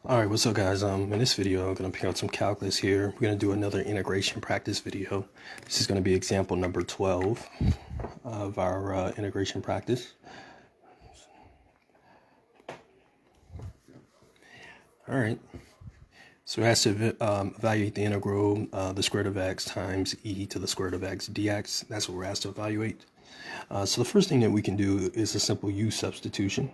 All right, what's up, guys? In this video, I'm going to pick out some calculus here. We're going to do another integration practice video. This is going to be example number 12 of our integration practice. All right, so it has to evaluate the integral the square root of x times e to the square root of x dx. That's what we're asked to evaluate. So the first thing that we can do is a simple u substitution.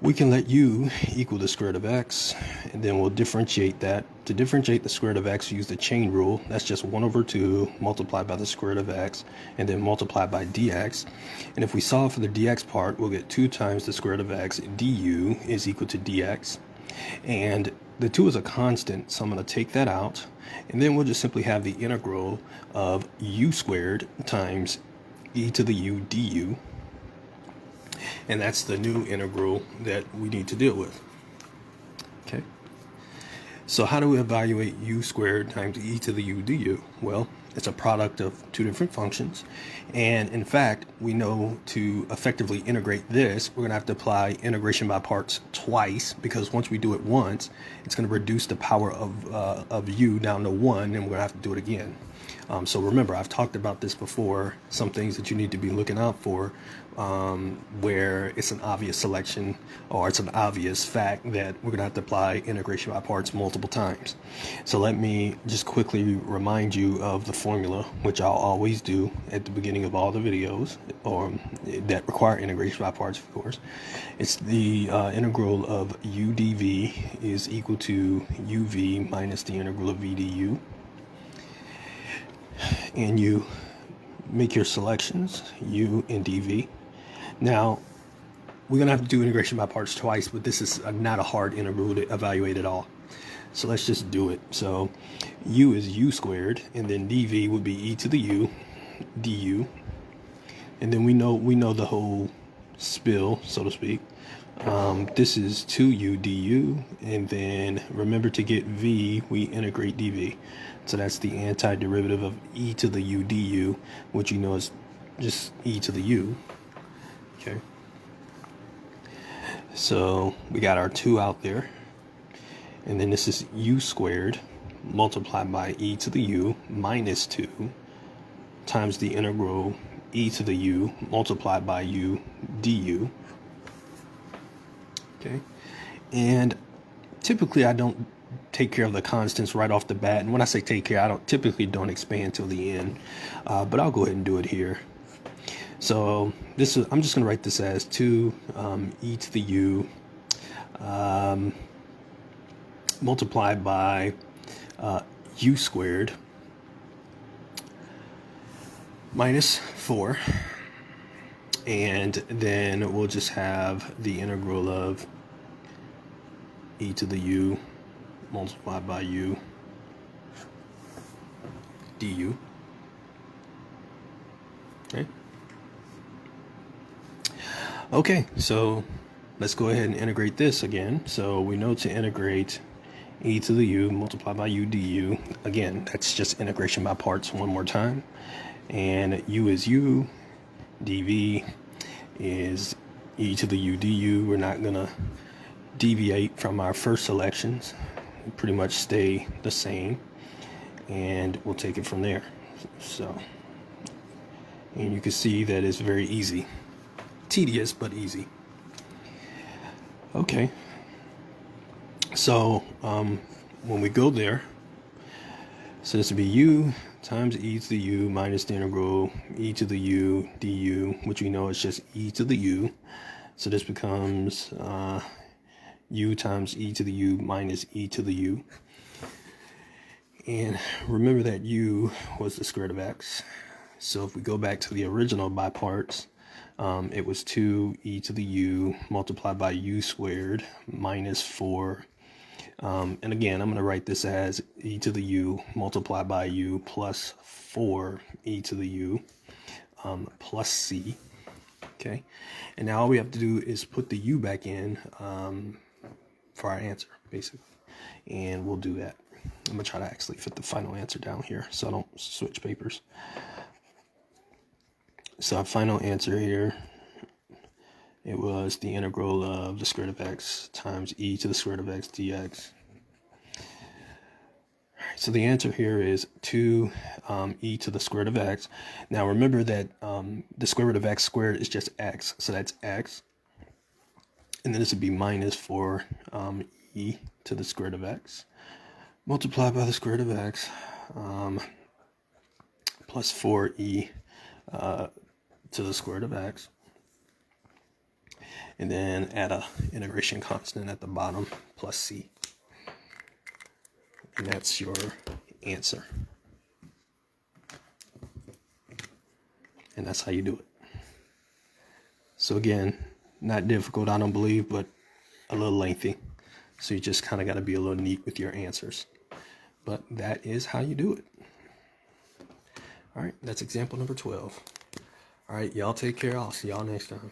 We can let u equal the square root of x, and then we'll differentiate that. To differentiate the square root of x, use the chain rule. That's just 1 over 2 multiplied by the square root of x, and then multiplied by dx. And if we solve for the dx part, we'll get 2 times the square root of x du is equal to dx. And the 2 is a constant, so I'm going to take that out. And then we'll just simply have the integral of u squared times e to the u du. And that's the new integral that we need to deal with. Okay. So how do we evaluate u squared times e to the u du? Well, it's a product of two different functions. And in fact, we know to effectively integrate this, we're going to have to apply integration by parts twice, because once we do it once, it's going to reduce the power of u down to 1, and we're going to have to do it again. So remember, I've talked about this before, some things that you need to be looking out for where it's an obvious selection, or it's an obvious fact that we're going to have to apply integration by parts multiple times. So let me just quickly remind you of the formula, which I'll always do at the beginning of all the videos, or that require integration by parts, of course. It's the integral of u dv is equal to uv minus the integral of v du. And you make your selections, u and dv. Now, we're going to have to do integration by parts twice, but this is not a hard integral to evaluate at all. So let's just do it. So u is u squared, and then dv would be e to the u du. And then we know the whole spill, so to speak. This is 2u du, and then remember, to get v, we integrate dv. So that's the antiderivative of e to the u du, which you know is just e to the u. Okay. So we got our 2 out there. And then this is u squared multiplied by e to the u minus 2 times the integral e to the u multiplied by u du. Okay. And typically I don't take care of the constants right off the bat. And when I say take care, I don't expand till the end. But I'll go ahead and do it here. So I'm just going to write this as 2 e to the u multiplied by u squared minus 4. And then we'll just have the integral of e to the u multiplied by u du. Okay, so let's go ahead and integrate this again. So we know to integrate e to the u multiplied by u du. Again, that's just integration by parts one more time. And u is u, dv is e to the u du. We're not going to deviate from our first selections. Pretty much stay the same. And we'll take it from there. So, and you can see that it's very easy. Tedious, but easy. Okay. So when we go there, so this would be u times e to the u minus the integral e to the u du, which we know is just e to the u. So this becomes u times e to the u minus e to the u. And remember that u was the square root of x. So if we go back to the original by parts, it was 2 e to the u multiplied by u squared minus 4. And again, I'm going to write this as e to the u multiplied by u plus 4 e to the u plus c. Okay. And now all we have to do is put the u back in for our answer, basically. And we'll do that. I'm going to try to actually fit the final answer down here so I don't switch papers. So our final answer here It was the integral of the square root of x times e to the square root of x dx. So the answer here is 2 e to the square root of x. Now remember that the square root of x squared is just x, so that's x. And then this would be minus 4 e to the square root of x multiplied by the square root of x plus 4e to the square root of x. And then add a integration constant at the bottom plus c. And that's your answer. And that's how you do it. So again, not difficult, I don't believe, but a little lengthy. So you just kind of got to be a little neat with your answers. But that is how you do it. All right, that's example number 12. All right, y'all take care. I'll see y'all next time.